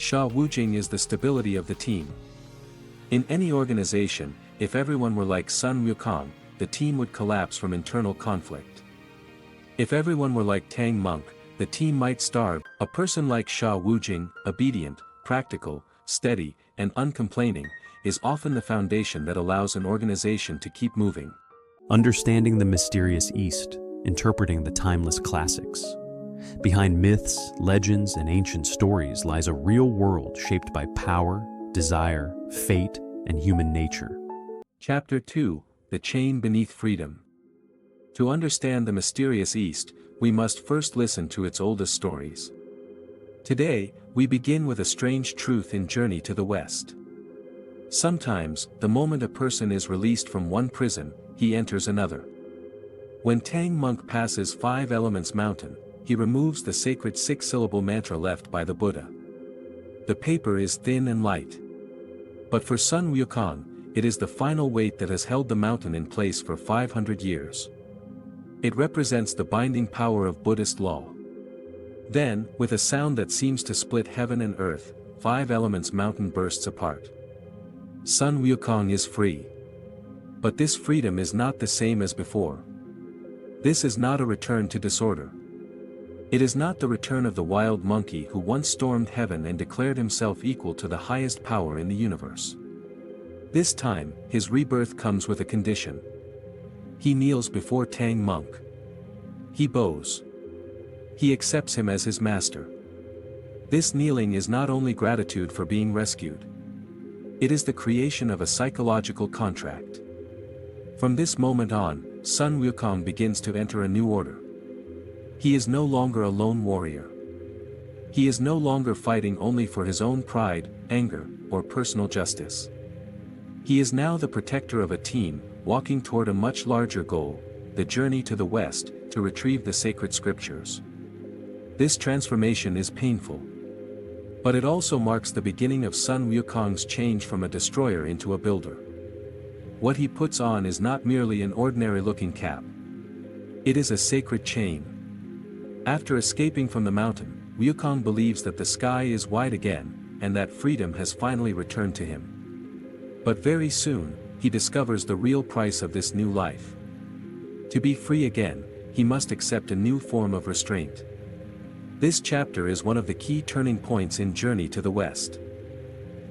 Sha Wujing is the stability of the team. In any organization, if everyone were like Sun Wukong, the team would collapse from internal conflict. If everyone were like Tang Monk, the team might starve. A person like Sha Wujing, obedient, practical, steady, and uncomplaining, is often the foundation that allows an organization to keep moving. Understanding the mysterious East, interpreting the timeless classics. Behind myths, legends, and ancient stories lies a real world shaped by power, desire, fate, and human nature. Chapter 2: The Chain Beneath Freedom. To understand the mysterious East, we must first listen to its oldest stories. Today, we begin with a strange truth in Journey to the West. Sometimes, the moment a person is released from one prison, he enters another. When Tang Monk passes Five Elements Mountain, he removes the sacred six-syllable mantra left by the Buddha. The paper is thin and light. But for Sun Wukong, it is the final weight that has held the mountain in place for 500 years. It represents the binding power of Buddhist law. Then, with a sound that seems to split heaven and earth, Five Elements Mountain bursts apart. Sun Wukong is free. But this freedom is not the same as before. This is not a return to disorder. It is not the return of the wild monkey who once stormed heaven and declared himself equal to the highest power in the universe. This time, his rebirth comes with a condition. He kneels before Tang Monk. He bows. He accepts him as his master. This kneeling is not only gratitude for being rescued. It is the creation of a psychological contract. From this moment on, Sun Wukong begins to enter a new order. He is no longer a lone warrior. He is no longer fighting only for his own pride, anger, or personal justice. He is now the protector of a team, walking toward a much larger goal, the journey to the West, to retrieve the sacred scriptures. This transformation is painful. But it also marks the beginning of Sun Wukong's change from a destroyer into a builder. What he puts on is not merely an ordinary-looking cap. It is a sacred chain. After escaping from the mountain, Wukong believes that the sky is wide again, and that freedom has finally returned to him. But very soon, he discovers the real price of this new life. To be free again, he must accept a new form of restraint. This chapter is one of the key turning points in Journey to the West.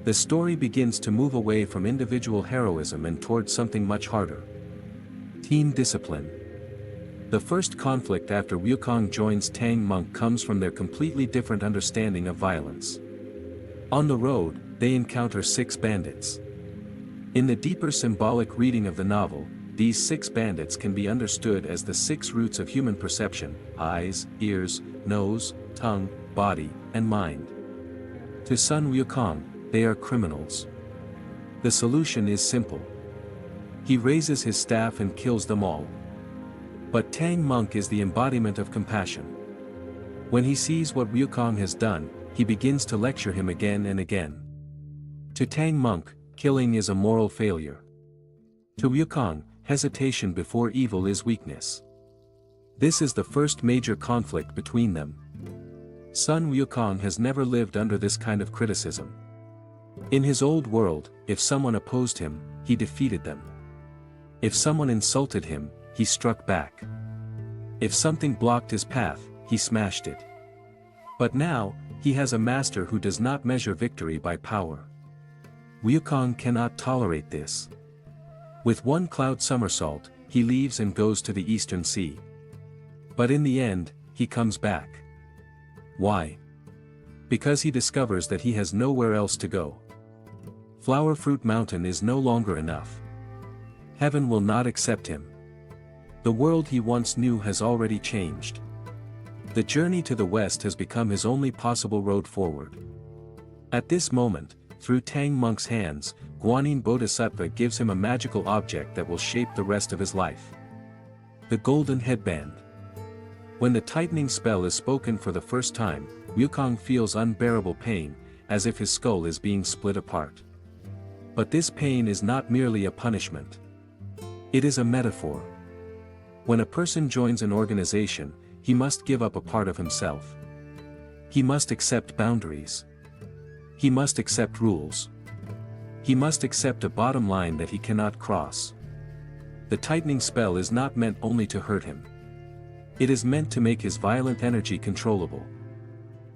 The story begins to move away from individual heroism and towards something much harder. Team discipline. The first conflict after Wukong joins Tang Monk comes from their completely different understanding of violence. On the road, they encounter 6 bandits. In the deeper symbolic reading of the novel, these 6 bandits can be understood as the 6 roots of human perception: eyes, ears, nose, tongue, body, and mind. To Sun Wukong, they are criminals. The solution is simple. He raises his staff and kills them all. But Tang Monk is the embodiment of compassion. When he sees what Wukong has done, he begins to lecture him again and again. To Tang Monk, killing is a moral failure. To Wukong, hesitation before evil is weakness. This is the first major conflict between them. Sun Wukong has never lived under this kind of criticism. In his old world, if someone opposed him, he defeated them. If someone insulted him, he struck back. If something blocked his path, he smashed it. But now, he has a master who does not measure victory by power. Wukong cannot tolerate this. With one cloud somersault, he leaves and goes to the Eastern Sea. But in the end, he comes back. Why? Because he discovers that he has nowhere else to go. Flower Fruit Mountain is no longer enough. Heaven will not accept him. The world he once knew has already changed. The journey to the West has become his only possible road forward. At this moment, through Tang Monk's hands, Guanyin Bodhisattva gives him a magical object that will shape the rest of his life. The golden headband. When the tightening spell is spoken for the first time, Wukong feels unbearable pain, as if his skull is being split apart. But this pain is not merely a punishment. It is a metaphor. When a person joins an organization, he must give up a part of himself. He must accept boundaries. He must accept rules. He must accept a bottom line that he cannot cross. The tightening spell is not meant only to hurt him. It is meant to make his violent energy controllable.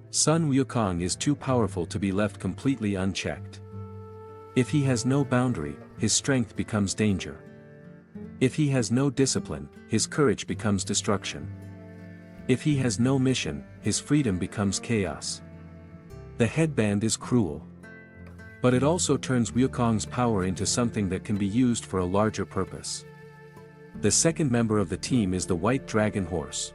Sun Wukong is too powerful to be left completely unchecked. If he has no boundary, his strength becomes danger. If he has no discipline, his courage becomes destruction. If he has no mission, his freedom becomes chaos. The headband is cruel. But it also turns Wukong's power into something that can be used for a larger purpose. The second member of the team is the White Dragon Horse.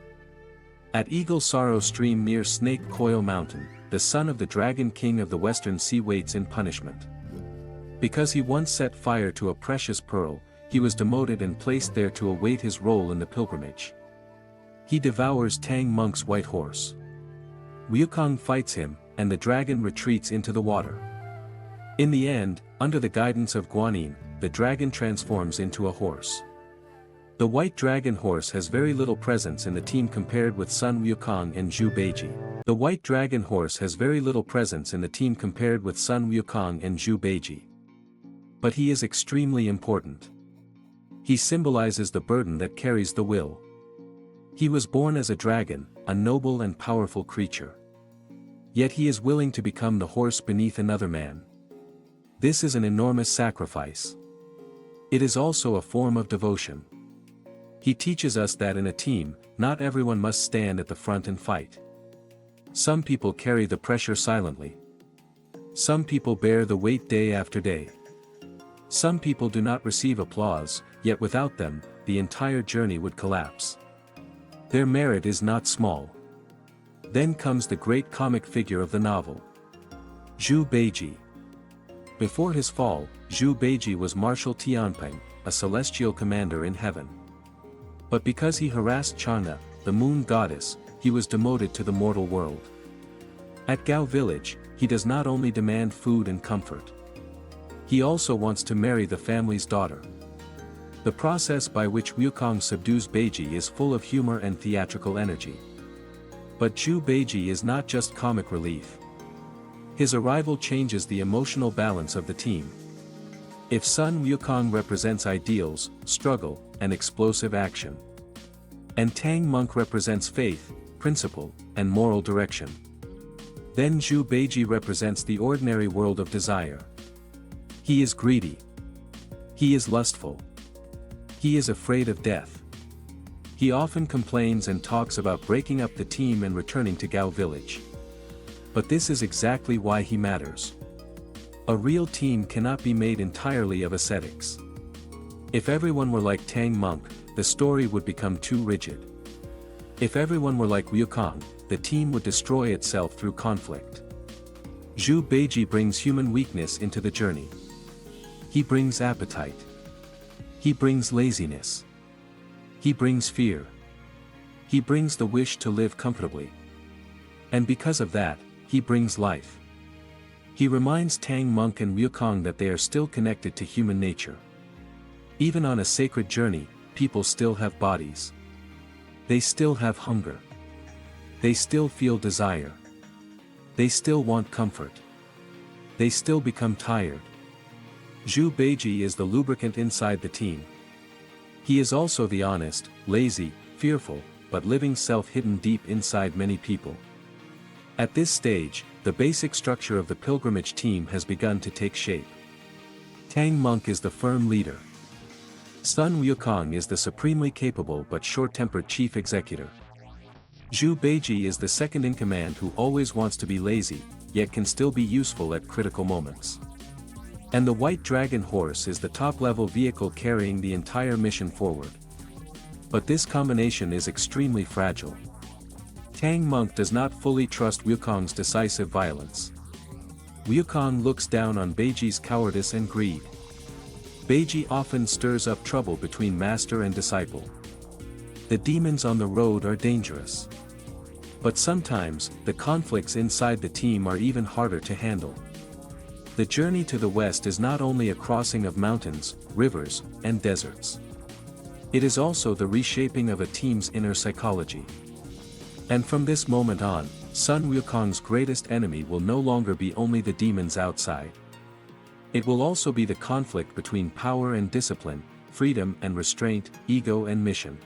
At Eagle Sorrow Stream near Snake Coil Mountain, the son of the Dragon King of the Western Sea waits in punishment. Because he once set fire to a precious pearl, he was demoted and placed there to await his role in the pilgrimage. He devours Tang Monk's white horse. Wukong fights him, and the dragon retreats into the water. In the end, under the guidance of Guanyin, the dragon transforms into a horse. The White Dragon Horse has very little presence in the team compared with Sun Wukong and Zhu Beiji. The White Dragon Horse has very little presence in the team compared with Sun Wukong and Zhu Beiji. But he is extremely important. He symbolizes the burden that carries the will. He was born as a dragon, a noble and powerful creature. Yet he is willing to become the horse beneath another man. This is an enormous sacrifice. It is also a form of devotion. He teaches us that in a team, not everyone must stand at the front and fight. Some people carry the pressure silently. Some people bear the weight day after day. Some people do not receive applause, yet without them, the entire journey would collapse. Their merit is not small. Then comes the great comic figure of the novel. Zhu Beiji. Before his fall, Zhu Beiji was Marshal Tianping, a celestial commander in heaven. But because he harassed Chang'e, the moon goddess, he was demoted to the mortal world. At Gao village, he does not only demand food and comfort. He also wants to marry the family's daughter. The process by which Wukong subdues Beiji is full of humor and theatrical energy. But Zhu Beiji is not just comic relief. His arrival changes the emotional balance of the team. If Sun Wukong represents ideals, struggle, and explosive action, and Tang Monk represents faith, principle, and moral direction, then Zhu Beiji represents the ordinary world of desire. He is greedy. He is lustful. He is afraid of death. He often complains and talks about breaking up the team and returning to Gao village. But this is exactly why he matters. A real team cannot be made entirely of ascetics. If everyone were like Tang Monk, the story would become too rigid. If everyone were like Wukong, the team would destroy itself through conflict. Zhu Beiji brings human weakness into the journey. He brings appetite. He brings laziness. He brings fear. He brings the wish to live comfortably. And because of that, he brings life. He reminds Tang Monk and Wukong that they are still connected to human nature. Even on a sacred journey, people still have bodies. They still have hunger. They still feel desire. They still want comfort. They still become tired. Zhu Beiji is the lubricant inside the team. He is also the honest, lazy, fearful, but living self hidden deep inside many people. At this stage, the basic structure of the pilgrimage team has begun to take shape. Tang Monk is the firm leader. Sun Wukong is the supremely capable but short-tempered chief executor. Zhu Beiji is the second in command who always wants to be lazy, yet can still be useful at critical moments. And the White Dragon Horse is the top-level vehicle carrying the entire mission forward. But this combination is extremely fragile. Tang Monk does not fully trust Wukong's decisive violence. Wukong looks down on Beiji's cowardice and greed. Beiji often stirs up trouble between master and disciple. The demons on the road are dangerous. But sometimes, the conflicts inside the team are even harder to handle. The journey to the west is not only a crossing of mountains, rivers, and deserts. It is also the reshaping of a team's inner psychology. And from this moment on, Sun Wukong's greatest enemy will no longer be only the demons outside. It will also be the conflict between power and discipline, freedom and restraint, ego and mission.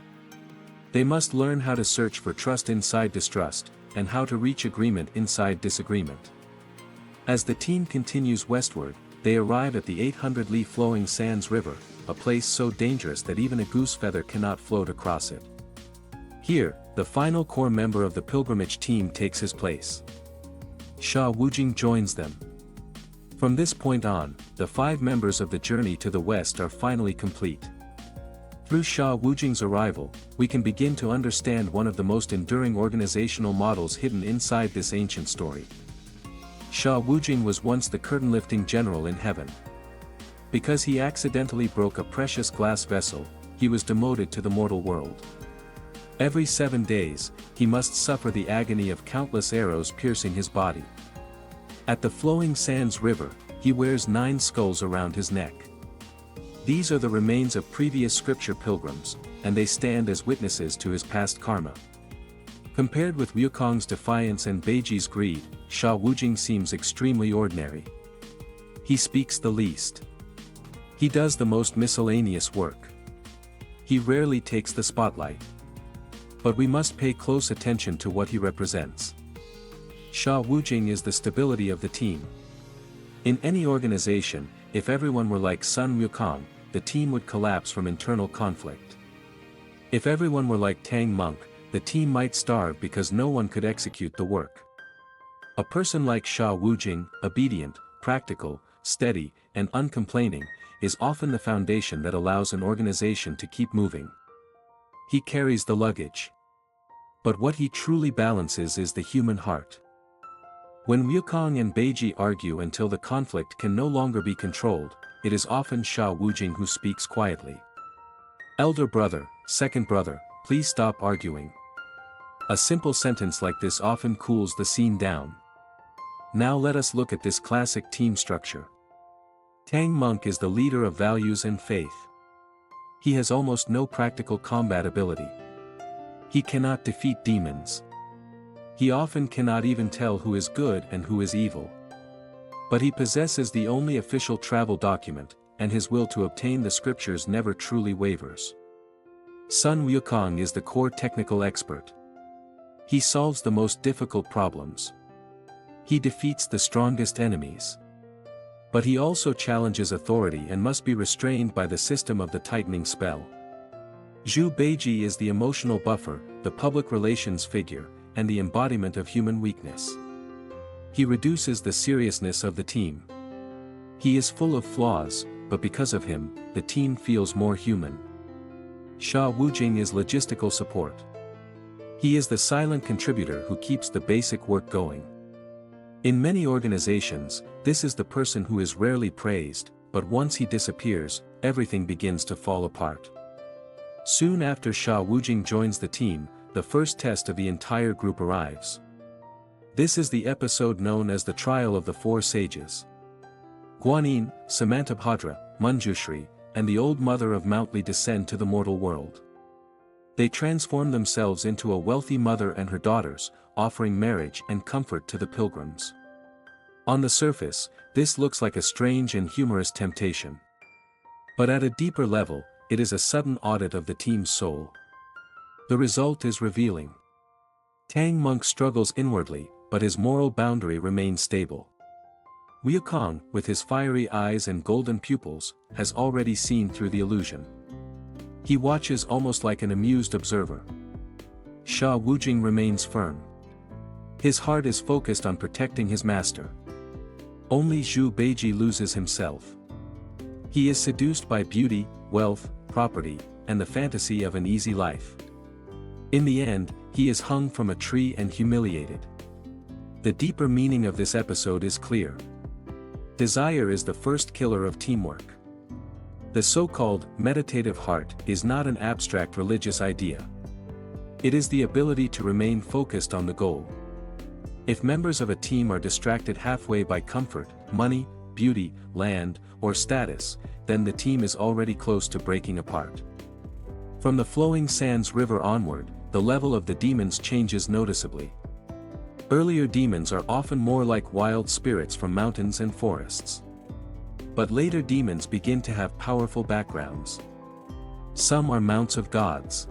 They must learn how to search for trust inside distrust, and how to reach agreement inside disagreement. As the team continues westward, they arrive at the 800-li flowing sands river, a place so dangerous that even a goose feather cannot float across it. Here, the final core member of the pilgrimage team takes his place. Sha Wujing joins them. From this point on, the 5 members of the journey to the west are finally complete. Through Sha Wujing's arrival, we can begin to understand one of the most enduring organizational models hidden inside this ancient story. Sha Wujing was once the curtain-lifting general in heaven. Because he accidentally broke a precious glass vessel, he was demoted to the mortal world. Every 7 days, he must suffer the agony of countless arrows piercing his body. At the flowing sands river, he wears 9 skulls around his neck. These are the remains of previous scripture pilgrims, and they stand as witnesses to his past karma. Compared with Wukong's defiance and Beiji's greed, Sha Wujing seems extremely ordinary. He speaks the least. He does the most miscellaneous work. He rarely takes the spotlight. But we must pay close attention to what he represents. Sha Wujing is the stability of the team. In any organization, if everyone were like Sun Wukong, the team would collapse from internal conflict. If everyone were like Tang Monk, the team might starve because no one could execute the work. A person like Sha Wujing, obedient, practical, steady, and uncomplaining, is often the foundation that allows an organization to keep moving. He carries the luggage. But what he truly balances is the human heart. When Wukong and Beiji argue until the conflict can no longer be controlled, it is often Sha Wujing who speaks quietly. "Elder brother, second brother, please stop arguing." A simple sentence like this often cools the scene down. Now let us look at this classic team structure. Tang Monk is the leader of values and faith. He has almost no practical combat ability. He cannot defeat demons. He often cannot even tell who is good and who is evil. But he possesses the only official travel document, and his will to obtain the scriptures never truly wavers. Sun Wukong is the core technical expert. He solves the most difficult problems. He defeats the strongest enemies. But he also challenges authority and must be restrained by the system of the tightening spell. Zhu Beiji is the emotional buffer, the public relations figure, and the embodiment of human weakness. He reduces the seriousness of the team. He is full of flaws, but because of him, the team feels more human. Sha Wujing is logistical support. He is the silent contributor who keeps the basic work going. In many organizations, this is the person who is rarely praised, but once he disappears, everything begins to fall apart. Soon after Sha Wujing joins the team, the first test of the entire group arrives. This is the episode known as the Trial of the Four Sages. Guanyin, Samantabhadra, Manjushri, and the Old Mother of Mountly descend to the mortal world. They transform themselves into a wealthy mother and her daughters, offering marriage and comfort to the pilgrims. On the surface, this looks like a strange and humorous temptation. But at a deeper level, it is a sudden audit of the team's soul. The result is revealing. Tang Monk struggles inwardly, but his moral boundary remains stable. Wukong, with his fiery eyes and golden pupils, has already seen through the illusion. He watches almost like an amused observer. Sha Wujing remains firm. His heart is focused on protecting his master. Only Zhu Beiji loses himself. He is seduced by beauty, wealth, property, and the fantasy of an easy life. In the end, he is hung from a tree and humiliated. The deeper meaning of this episode is clear. Desire is the first killer of teamwork. The so-called meditative heart is not an abstract religious idea. It is the ability to remain focused on the goal. If members of a team are distracted halfway by comfort, money, beauty, land, or status, then the team is already close to breaking apart. From the flowing sands river onward, the level of the demons changes noticeably. Earlier demons are often more like wild spirits from mountains and forests. But later demons begin to have powerful backgrounds. Some are mounts of gods.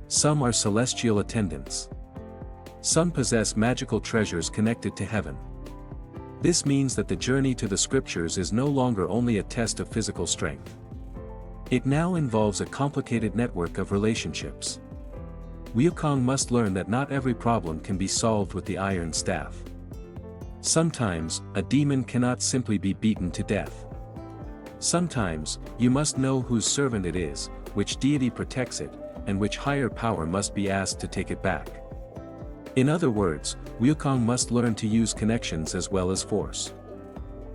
Some are celestial attendants. Some possess magical treasures connected to heaven. This means that the journey to the scriptures is no longer only a test of physical strength. It now involves a complicated network of relationships. Wukong must learn that not every problem can be solved with the iron staff. Sometimes, a demon cannot simply be beaten to death. Sometimes, you must know whose servant it is, which deity protects it, and which higher power must be asked to take it back. In other words, Wukong must learn to use connections as well as force.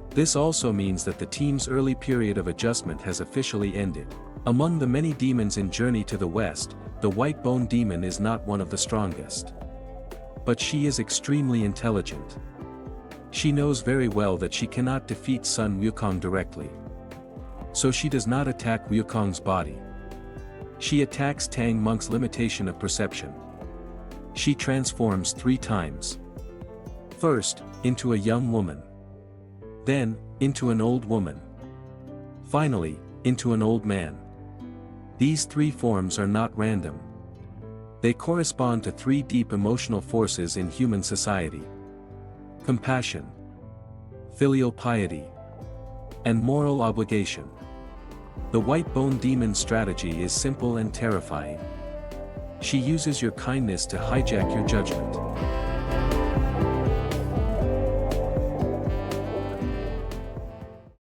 This also means that the team's early period of adjustment has officially ended. Among the many demons in Journey to the West, the White Bone Demon is not one of the strongest. But she is extremely intelligent. She knows very well that she cannot defeat Sun Wukong directly. So she does not attack Wukong's body. She attacks Tang Monk's limitation of perception. She transforms 3 times. First, into a young woman. Then, into an old woman. Finally, into an old man. These 3 forms are not random. They correspond to 3 deep emotional forces in human society: compassion, filial piety, and moral obligation. The White Bone Demon's strategy is simple and terrifying. She uses your kindness to hijack your judgment.